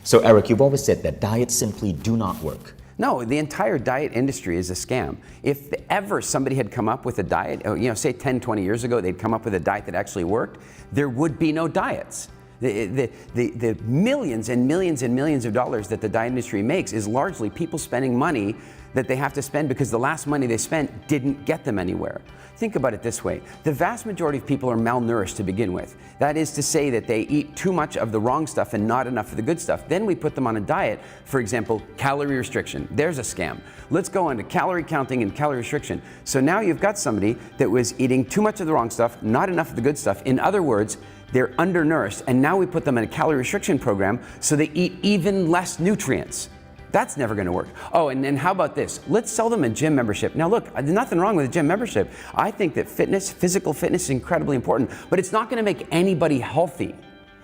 So Eric, you've always said that diets simply do not work. No, the entire diet industry is a scam. If ever somebody had come up with a diet, say 10, 20 years ago, they'd come up with a diet that actually worked, there would be no diets. The millions and millions and millions of dollars that the diet industry makes is largely people spending money that they have to spend because the last money they spent didn't get them anywhere. Think about it this way. The vast majority of people are malnourished to begin with. That is to say that they eat too much of the wrong stuff and not enough of the good stuff. Then we put them on a diet, for example, calorie restriction. There's a scam. Let's go on to calorie counting and calorie restriction. So now you've got somebody that was eating too much of the wrong stuff, not enough of the good stuff. In other words, they're undernourished, and now we put them in a calorie restriction program so they eat even less nutrients. That's never going to work. Oh, and then how about this? Let's sell them a gym membership. Now look, there's nothing wrong with a gym membership. I think that physical fitness is incredibly important, but it's not going to make anybody healthy.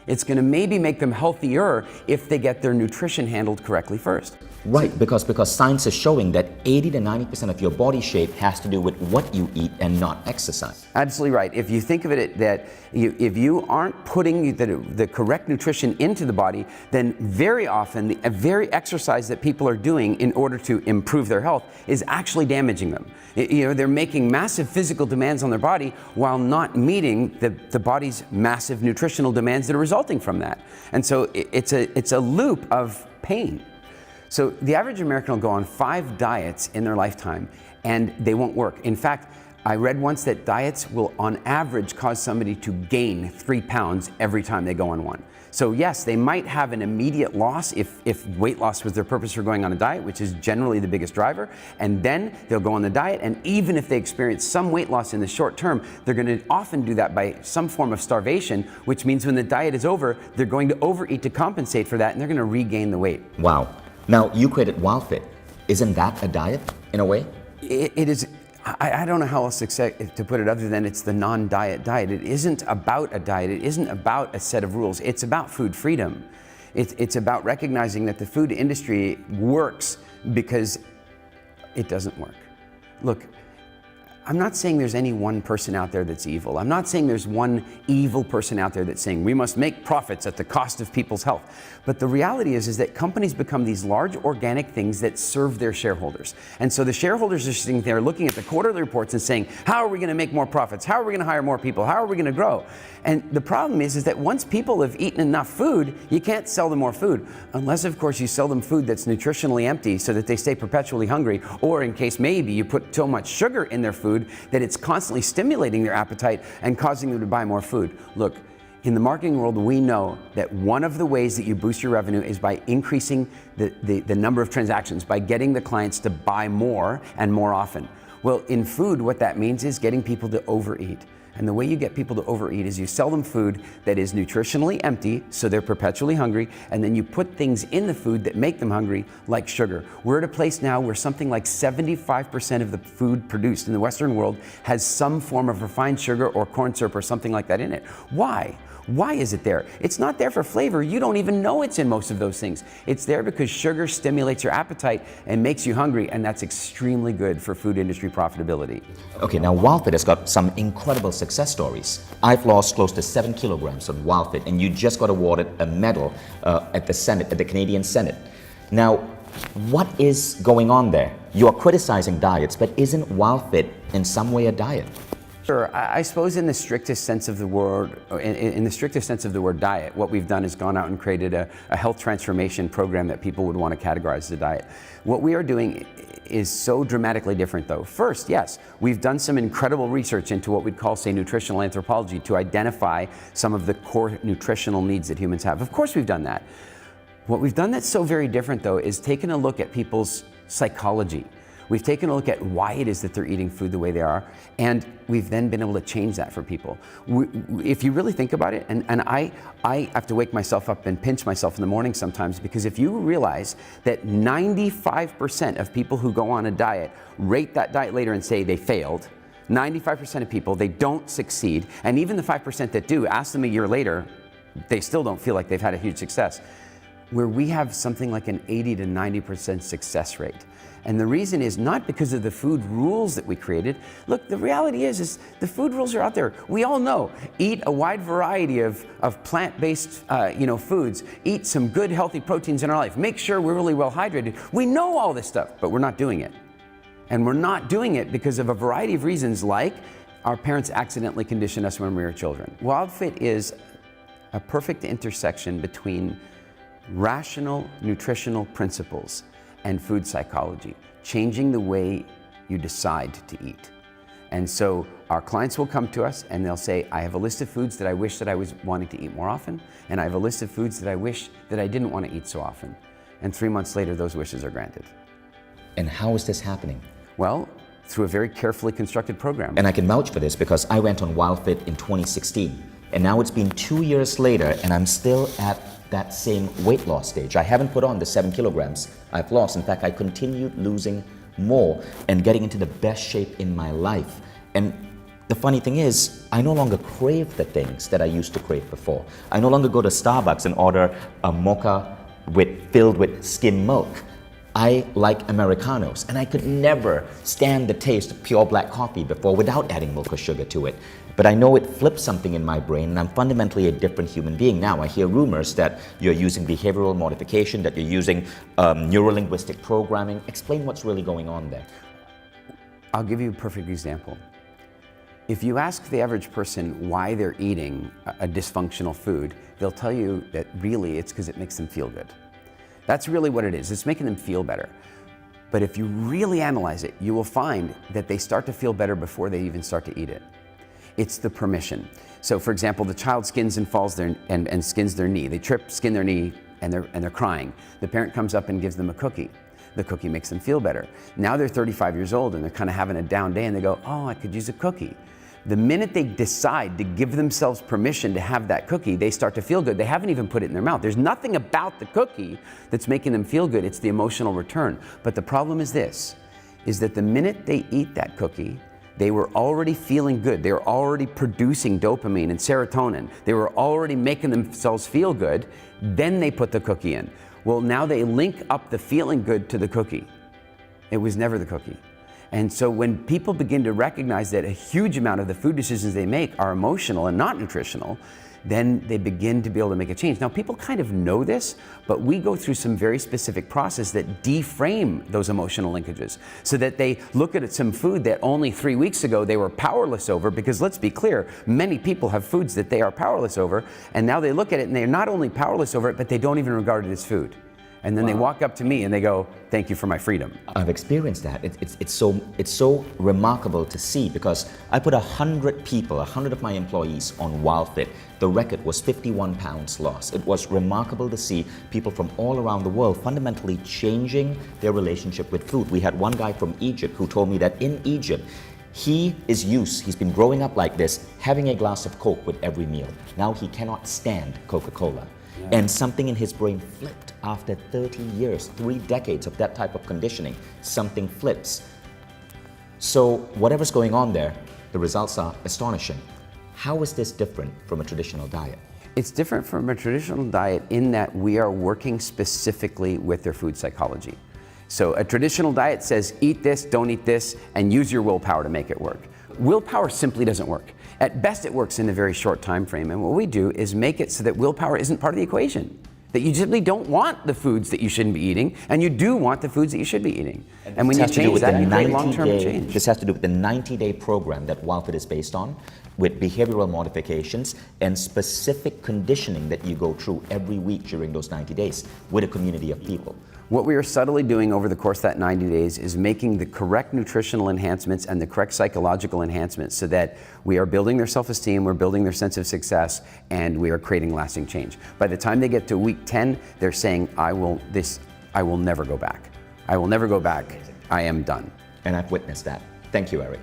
It's going to maybe make them healthier if they get their nutrition handled correctly first. Right, because science is showing that 80 to 90% of your body shape has to do with what you eat and not exercise. Absolutely right. If you think of it that if you aren't putting the correct nutrition into the body, then very often the very exercise that people are doing in order to improve their health is actually damaging them. They're making massive physical demands on their body while not meeting the body's massive nutritional demands that are resulting from that. And so it's a loop of pain. So the average American will go on 5 diets in their lifetime and they won't work. In fact, I read once that diets will on average cause somebody to gain 3 pounds every time they go on one. So yes, they might have an immediate loss if weight loss was their purpose for going on a diet, which is generally the biggest driver, and then they'll go on the diet, and even if they experience some weight loss in the short term, they're going to often do that by some form of starvation, which means when the diet is over, they're going to overeat to compensate for that, and they're going to regain the weight. Wow. Now, you created WildFit. Isn't that a diet, in a way? It is. I don't know how else to put it other than it's the non-diet diet. It isn't about a diet. It isn't about a set of rules. It's about food freedom. It's about recognizing that the food industry works because it doesn't work. Look, I'm not saying there's any one person out there that's evil. I'm not saying there's one evil person out there that's saying we must make profits at the cost of people's health. But the reality is that companies become these large organic things that serve their shareholders. And so the shareholders are sitting there looking at the quarterly reports and saying, how are we going to make more profits? How are we going to hire more people? How are we going to grow? And the problem is that once people have eaten enough food, you can't sell them more food. Unless, of course, you sell them food that's nutritionally empty so that they stay perpetually hungry. Or in case maybe you put so much sugar in their food that it's constantly stimulating their appetite and causing them to buy more food. Look, in the marketing world, we know that one of the ways that you boost your revenue is by increasing the number of transactions, by getting the clients to buy more and more often. Well, in food, what that means is getting people to overeat. And the way you get people to overeat is you sell them food that is nutritionally empty, so they're perpetually hungry, and then you put things in the food that make them hungry, like sugar. We're at a place now where something like 75% of the food produced in the Western world has some form of refined sugar or corn syrup or something like that in it. Why? Why is it there? It's not there for flavor. You don't even know it's in most of those things. It's there because sugar stimulates your appetite and makes you hungry, and that's extremely good for food industry profitability. Okay, now WildFit has got some incredible success stories. I've lost close to 7 kilograms on WildFit, and you just got awarded a medal at the Senate, at the Canadian Senate. Now, what is going on there? You are criticizing diets, but isn't WildFit in some way a diet? Sure. I suppose in the strictest sense of the word, in the strictest sense of the word diet, what we've done is gone out and created a health transformation program that people would want to categorize as a diet. What we are doing is so dramatically different though. First, yes, we've done some incredible research into what we'd call, say, nutritional anthropology to identify some of the core nutritional needs that humans have. Of course we've done that. What we've done that's so very different though is taken a look at people's psychology. We've taken a look at why it is that they're eating food the way they are, and we've then been able to change that for people. If you really think about it, and I have to wake myself up and pinch myself in the morning sometimes, because if you realize that 95% of people who go on a diet rate that diet later and say they failed, 95% of people, they don't succeed, and even the 5% that do, ask them a year later, they still don't feel like they've had a huge success. where we have something like an 80 to 90% success rate. And the reason is not because of the food rules that we created. Look, the reality is the food rules are out there. We all know, eat a wide variety of plant-based foods, eat some good healthy proteins in our life, make sure we're really well hydrated. We know all this stuff, but we're not doing it. And we're not doing it because of a variety of reasons, like our parents accidentally conditioned us when we were children. WildFit is a perfect intersection between rational nutritional principles and food psychology, changing the way you decide to eat. And so our clients will come to us and they'll say, I have a list of foods that I wish that I was wanting to eat more often, and I have a list of foods that I wish that I didn't want to eat so often. And 3 months later, those wishes are granted. And how is this happening? Well, through a very carefully constructed program. And I can vouch for this because I went on WildFit in 2016. And now it's been 2 years later and I'm still at that same weight loss stage. I haven't put on the 7 kilograms I've lost. In fact, I continued losing more and getting into the best shape in my life. And the funny thing is, I no longer crave the things that I used to crave before. I no longer go to Starbucks and order a mocha filled with skim milk. I like Americanos, and I could never stand the taste of pure black coffee before without adding milk or sugar to it. But I know it flips something in my brain, and I'm fundamentally a different human being now. I hear rumors that you're using behavioral modification, that you're using neurolinguistic programming. Explain what's really going on there. I'll give you a perfect example. If you ask the average person why they're eating a dysfunctional food, they'll tell you that really it's because it makes them feel good. That's really what it is. It's making them feel better. But if you really analyze it, you will find that they start to feel better before they even start to eat it. It's the permission. So for example, the child skins and falls and skins their knee. They trip, skin their knee, and they're crying. The parent comes up and gives them a cookie. The cookie makes them feel better. Now they're 35 years old and they're kind of having a down day and they go, oh, I could use a cookie. The minute they decide to give themselves permission to have that cookie, they start to feel good. They haven't even put it in their mouth. There's nothing about the cookie that's making them feel good. It's the emotional return. But the problem is this, is that the minute they eat that cookie, they were already feeling good. They were already producing dopamine and serotonin. They were already making themselves feel good. Then they put the cookie in. Well, now they link up the feeling good to the cookie. It was never the cookie. And so when people begin to recognize that a huge amount of the food decisions they make are emotional and not nutritional, then they begin to be able to make a change. Now, people kind of know this, but we go through some very specific process that deframe those emotional linkages so that they look at some food that only 3 weeks ago they were powerless over, because let's be clear, many people have foods that they are powerless over, and now they look at it and they're not only powerless over it, but they don't even regard it as food. And then they walk up to me and they go, thank you for my freedom. I've experienced that. It's so remarkable to see, because I put 100 people, 100 of my employees on WildFit. The record was 51 pounds lost. It was remarkable to see people from all around the world fundamentally changing their relationship with food. We had one guy from Egypt who told me that in Egypt, he's been growing up like this, having a glass of Coke with every meal. Now he cannot stand Coca-Cola. Yeah. And something in his brain flipped after 30 years, 3 decades of that type of conditioning. Something flips. So whatever's going on there, the results are astonishing. How is this different from a traditional diet? It's different from a traditional diet in that we are working specifically with their food psychology. So a traditional diet says, eat this, don't eat this, and use your willpower to make it work. Willpower simply doesn't work. At best, it works in a very short time frame, and what we do is make it so that willpower isn't part of the equation. That you simply don't want the foods that you shouldn't be eating, and you do want the foods that you should be eating. And when you change that, you create long-term change. This has to do with the 90-day program that WildFit is based on, with behavioral modifications and specific conditioning that you go through every week during those 90 days with a community of people. What we are subtly doing over the course of that 90 days is making the correct nutritional enhancements and the correct psychological enhancements so that we are building their self-esteem, we're building their sense of success, and we are creating lasting change. By the time they get to week 10, they're saying, I will never go back. I will never go back. I am done. And I've witnessed that. Thank you, Eric.